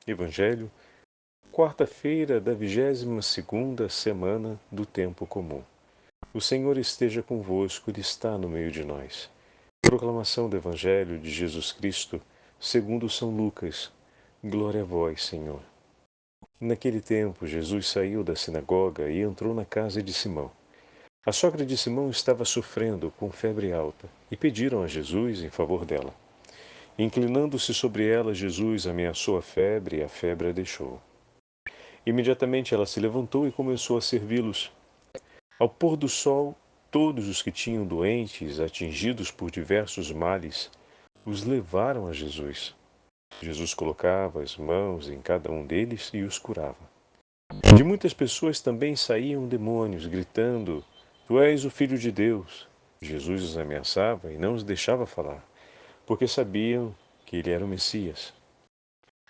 Evangelho, quarta-feira da 22ª semana do Tempo Comum. O Senhor esteja convosco, Ele está no meio de nós. Proclamação do Evangelho de Jesus Cristo, segundo São Lucas. Glória a vós, Senhor. Naquele tempo, Jesus saiu da sinagoga e entrou na casa de Simão. A sogra de Simão estava sofrendo com febre alta e pediram a Jesus em favor dela. Inclinando-se sobre ela, Jesus ameaçou a febre e a febre a deixou. Imediatamente ela se levantou e começou a servi-los. Ao pôr do sol, todos os que tinham doentes, atingidos por diversos males, os levaram a Jesus. Jesus colocava as mãos em cada um deles e os curava. De muitas pessoas também saíam demônios, gritando: Tu és o Filho de Deus. Jesus os ameaçava e não os deixava falar, porque sabiam que ele era o Messias.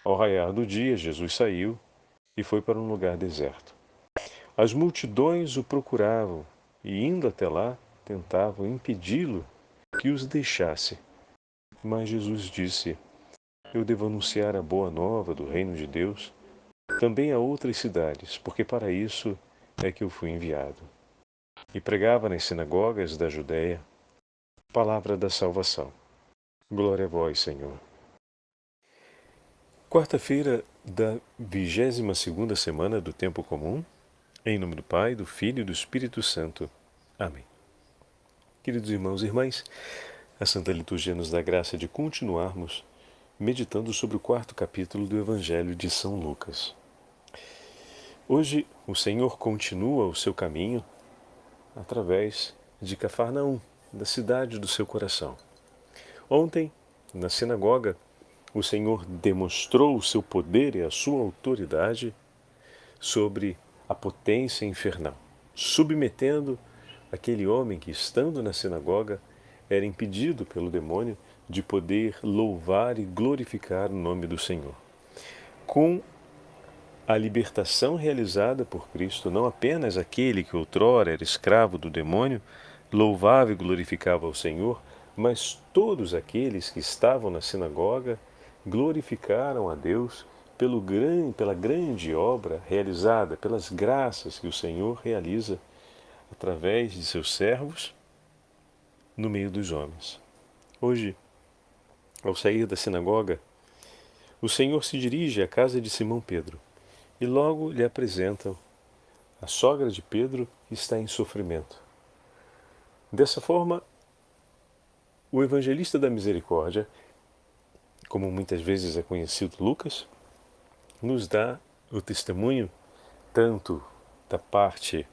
Ao raiar do dia, Jesus saiu e foi para um lugar deserto. As multidões o procuravam e, indo até lá, tentavam impedi-lo que os deixasse. Mas Jesus disse: Eu devo anunciar a boa nova do reino de Deus também a outras cidades, porque para isso é que eu fui enviado. E pregava nas sinagogas da Judéia, palavra da salvação. Glória a vós, Senhor. Quarta-feira da 22ª semana do Tempo Comum, em nome do Pai, do Filho e do Espírito Santo. Amém. Queridos irmãos e irmãs, a Santa Liturgia nos dá a graça de continuarmos meditando sobre o quarto capítulo do Evangelho de São Lucas. Hoje o Senhor continua o seu caminho através de Cafarnaum, da cidade do seu coração. Ontem, na sinagoga, o Senhor demonstrou o seu poder e a sua autoridade sobre a potência infernal, submetendo aquele homem que, estando na sinagoga, era impedido pelo demônio de poder louvar e glorificar o nome do Senhor. Com a libertação realizada por Cristo, não apenas aquele que outrora era escravo do demônio louvava e glorificava o Senhor, mas todos aqueles que estavam na sinagoga glorificaram a Deus pela grande obra realizada, pelas graças que o Senhor realiza através de seus servos no meio dos homens. Hoje, ao sair da sinagoga, o Senhor se dirige à casa de Simão Pedro e logo lhe apresentam a sogra de Pedro que está em sofrimento. Dessa forma, o evangelista da misericórdia, como muitas vezes é conhecido Lucas, nos dá o testemunho tanto da parte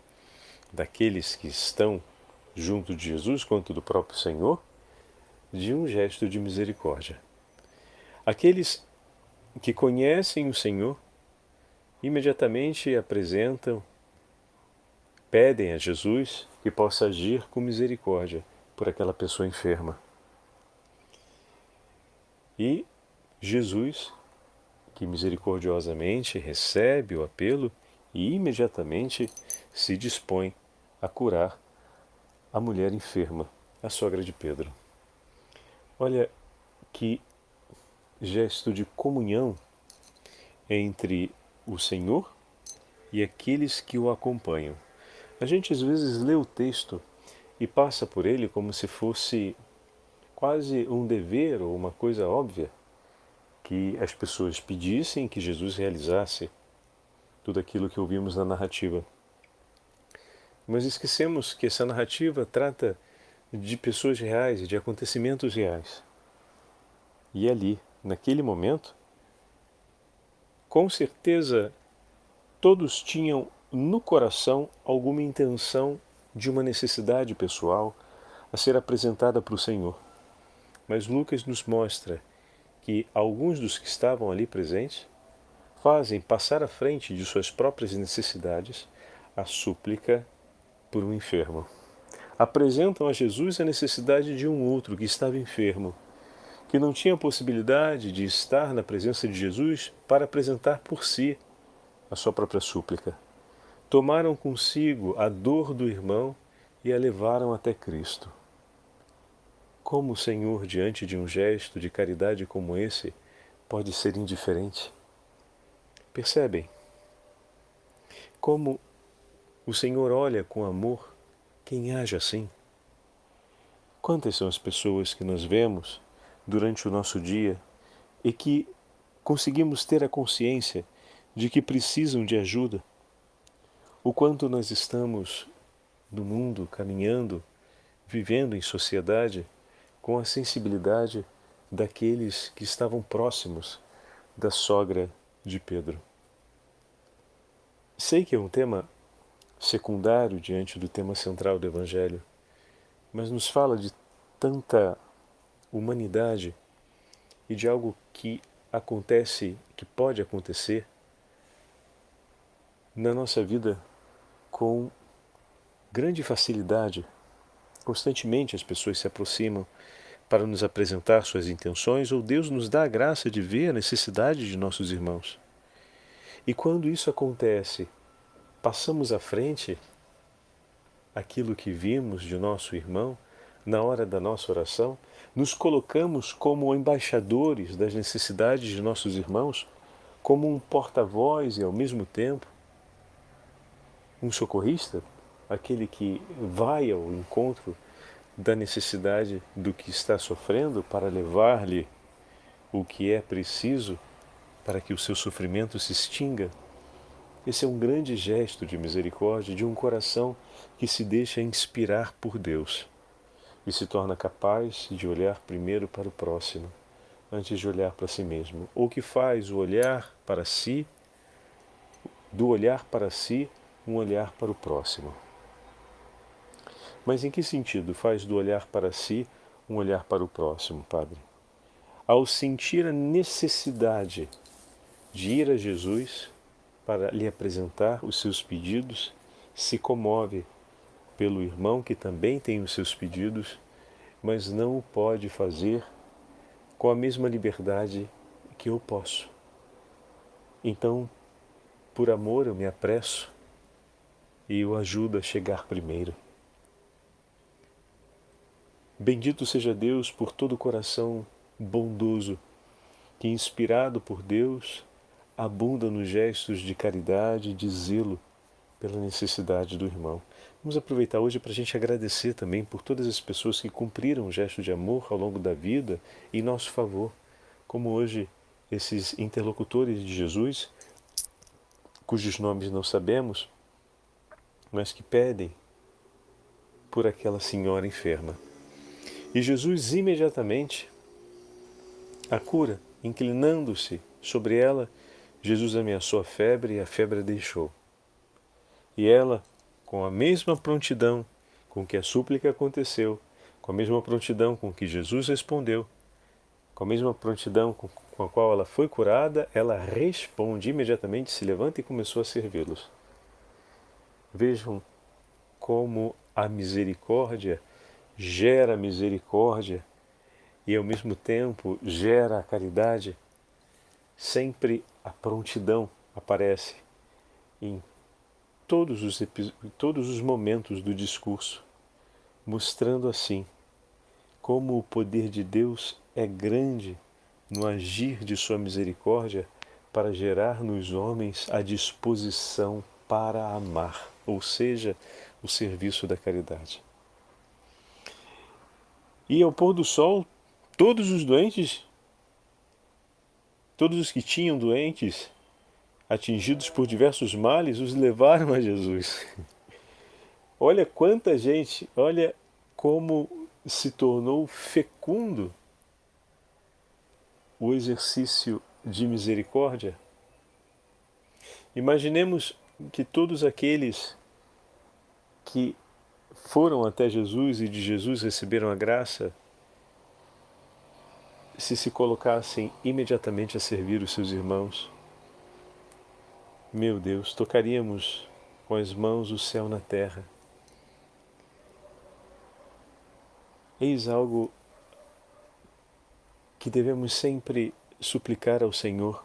daqueles que estão junto de Jesus quanto do próprio Senhor, de um gesto de misericórdia. Aqueles que conhecem o Senhor imediatamente apresentam, pedem a Jesus que possa agir com misericórdia por aquela pessoa enferma. E Jesus, que misericordiosamente recebe o apelo e imediatamente se dispõe a curar a mulher enferma, a sogra de Pedro. Olha que gesto de comunhão entre o Senhor e aqueles que o acompanham. A gente às vezes lê o texto e passa por ele como se fosse quase um dever ou uma coisa óbvia que as pessoas pedissem que Jesus realizasse tudo aquilo que ouvimos na narrativa. Mas esquecemos que essa narrativa trata de pessoas reais e de acontecimentos reais. E ali, naquele momento, com certeza todos tinham no coração alguma intenção de uma necessidade pessoal a ser apresentada para o Senhor. Mas Lucas nos mostra que alguns dos que estavam ali presentes fazem passar à frente de suas próprias necessidades a súplica por um enfermo. Apresentam a Jesus a necessidade de um outro que estava enfermo, que não tinha possibilidade de estar na presença de Jesus para apresentar por si a sua própria súplica. Tomaram consigo a dor do irmão e a levaram até Cristo. Como o Senhor, diante de um gesto de caridade como esse, pode ser indiferente? Percebem como o Senhor olha com amor quem age assim? Quantas são as pessoas que nós vemos durante o nosso dia e que conseguimos ter a consciência de que precisam de ajuda? O quanto nós estamos no mundo, caminhando, vivendo em sociedade, com a sensibilidade daqueles que estavam próximos da sogra de Pedro. Sei que é um tema secundário diante do tema central do Evangelho, mas nos fala de tanta humanidade e de algo que acontece, que pode acontecer na nossa vida com grande facilidade. Constantemente as pessoas se aproximam para nos apresentar suas intenções, ou Deus nos dá a graça de ver a necessidade de nossos irmãos. E quando isso acontece, passamos à frente aquilo que vimos de nosso irmão na hora da nossa oração, nos colocamos como embaixadores das necessidades de nossos irmãos, como um porta-voz e ao mesmo tempo um socorrista, aquele que vai ao encontro da necessidade do que está sofrendo para levar-lhe o que é preciso para que o seu sofrimento se extinga. Esse é um grande gesto de misericórdia de um coração que se deixa inspirar por Deus e se torna capaz de olhar primeiro para o próximo, antes de olhar para si mesmo, ou que faz o olhar para si, do olhar para si, um olhar para o próximo. Mas em que sentido faz do olhar para si um olhar para o próximo, Padre? Ao sentir a necessidade de ir a Jesus para lhe apresentar os seus pedidos, se comove pelo irmão que também tem os seus pedidos, mas não o pode fazer com a mesma liberdade que eu posso. Então, por amor, eu me apresso e o ajudo a chegar primeiro. Bendito seja Deus por todo o coração bondoso que, inspirado por Deus, abunda nos gestos de caridade e de zelo pela necessidade do irmão. Vamos aproveitar hoje para a gente agradecer também por todas as pessoas que cumpriram o gesto de amor ao longo da vida em nosso favor, como hoje esses interlocutores de Jesus, cujos nomes não sabemos, mas que pedem por aquela senhora enferma. E Jesus imediatamente a cura, inclinando-se sobre ela, Jesus ameaçou a febre e a febre a deixou. E ela, com a mesma prontidão com que a súplica aconteceu, com a mesma prontidão com que Jesus respondeu, com a mesma prontidão com a qual ela foi curada, ela responde imediatamente, se levanta e começou a servi-los. Vejam como a misericórdia gera misericórdia e ao mesmo tempo gera a caridade. Sempre a prontidão aparece em todos os momentos do discurso, mostrando assim como o poder de Deus é grande no agir de sua misericórdia para gerar nos homens a disposição para amar, ou seja, o serviço da caridade. E ao pôr do sol, todos os doentes, todos os que tinham doentes, atingidos por diversos males, os levaram a Jesus. Olha quanta gente, olha como se tornou fecundo o exercício de misericórdia. Imaginemos que todos aqueles que foram até Jesus e de Jesus receberam a graça, se colocassem imediatamente a servir os seus irmãos. Meu Deus, tocaríamos com as mãos o céu na terra. Eis algo que devemos sempre suplicar ao Senhor,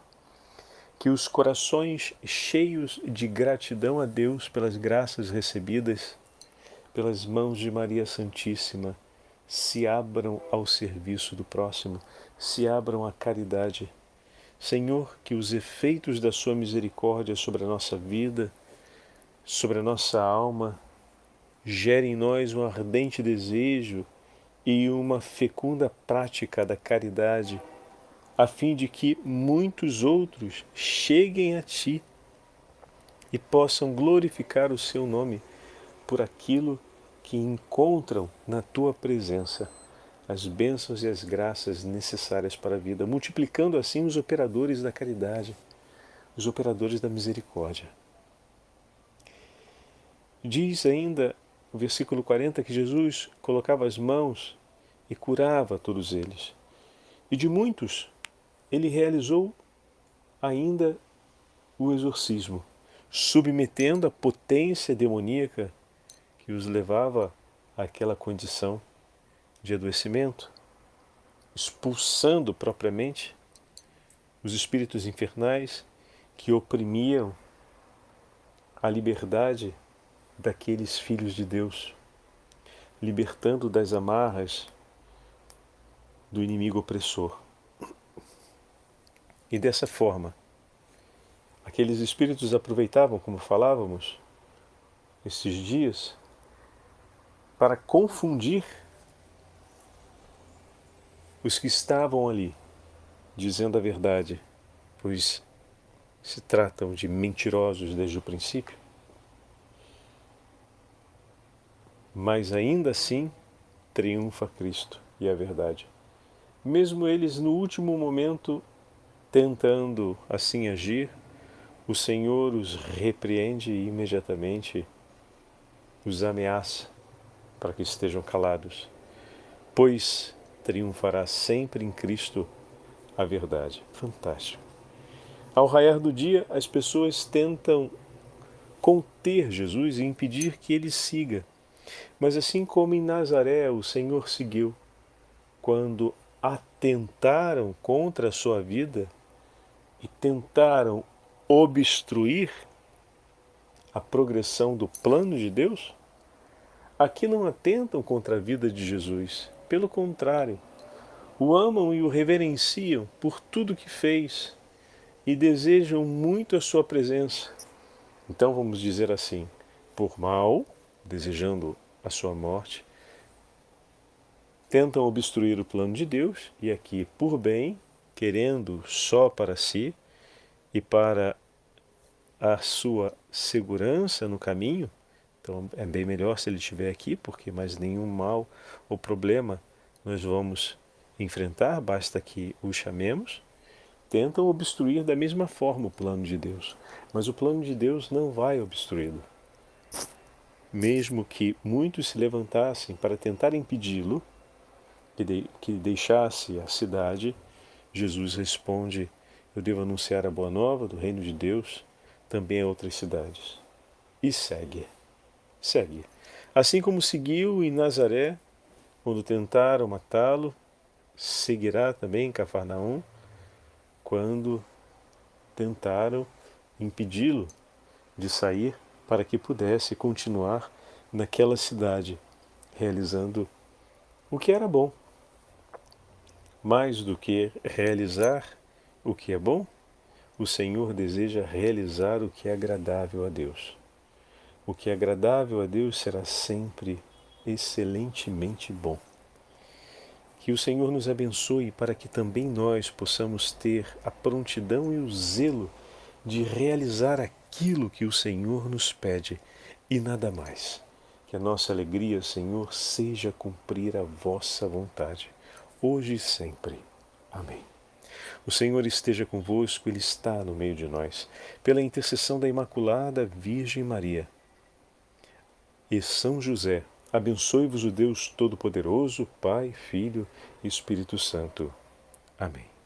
que os corações cheios de gratidão a Deus pelas graças recebidas, pelas mãos de Maria Santíssima, se abram ao serviço do próximo, se abram à caridade, Senhor, que os efeitos da sua misericórdia sobre a nossa vida, sobre a nossa alma, gerem em nós um ardente desejo e uma fecunda prática da caridade, a fim de que muitos outros cheguem a Ti e possam glorificar o Seu nome por aquilo que encontram na Tua presença, as bênçãos e as graças necessárias para a vida, multiplicando assim os operadores da caridade, os operadores da misericórdia. Diz ainda o versículo 40 que Jesus colocava as mãos e curava todos eles. E de muitos ele realizou ainda o exorcismo, submetendo a potência demoníaca que os levava àquela condição de adoecimento, expulsando propriamente os espíritos infernais que oprimiam a liberdade daqueles filhos de Deus, libertando das amarras do inimigo opressor. E dessa forma, aqueles espíritos aproveitavam, como falávamos esses dias, para confundir os que estavam ali, dizendo a verdade, pois se tratam de mentirosos desde o princípio. Mas ainda assim triunfa Cristo e a verdade. Mesmo eles no último momento tentando assim agir, o Senhor os repreende e imediatamente os ameaça para que estejam calados, pois triunfará sempre em Cristo a verdade. Fantástico. Ao raiar do dia, as pessoas tentam conter Jesus e impedir que ele siga. Mas assim como em Nazaré o Senhor seguiu, quando atentaram contra a sua vida e tentaram obstruir a progressão do plano de Deus, aqui não atentam contra a vida de Jesus. Pelo contrário, o amam e o reverenciam por tudo que fez e desejam muito a sua presença. Então vamos dizer assim, por mal, desejando a sua morte, tentam obstruir o plano de Deus, e aqui por bem, querendo só para si e para a sua segurança no caminho. Então é bem melhor se ele estiver aqui, porque mais nenhum mal ou problema nós vamos enfrentar, basta que o chamemos. Tentam obstruir da mesma forma o plano de Deus, mas o plano de Deus não vai obstruído. Mesmo que muitos se levantassem para tentar impedi-lo, que deixasse a cidade, Jesus responde: eu devo anunciar a boa nova do reino de Deus também a outras cidades. E segue. Assim como seguiu em Nazaré, quando tentaram matá-lo, seguirá também em Cafarnaum, quando tentaram impedi-lo de sair para que pudesse continuar naquela cidade, realizando o que era bom. Mais do que realizar o que é bom, o Senhor deseja realizar o que é agradável a Deus. O que é agradável a Deus será sempre excelentemente bom. Que o Senhor nos abençoe para que também nós possamos ter a prontidão e o zelo de realizar aquilo que o Senhor nos pede e nada mais. Que a nossa alegria, Senhor, seja cumprir a vossa vontade, hoje e sempre. Amém. O Senhor esteja convosco, Ele está no meio de nós. Pela intercessão da Imaculada Virgem Maria e São José, abençoe-vos o Deus Todo-Poderoso, Pai, Filho e Espírito Santo. Amém.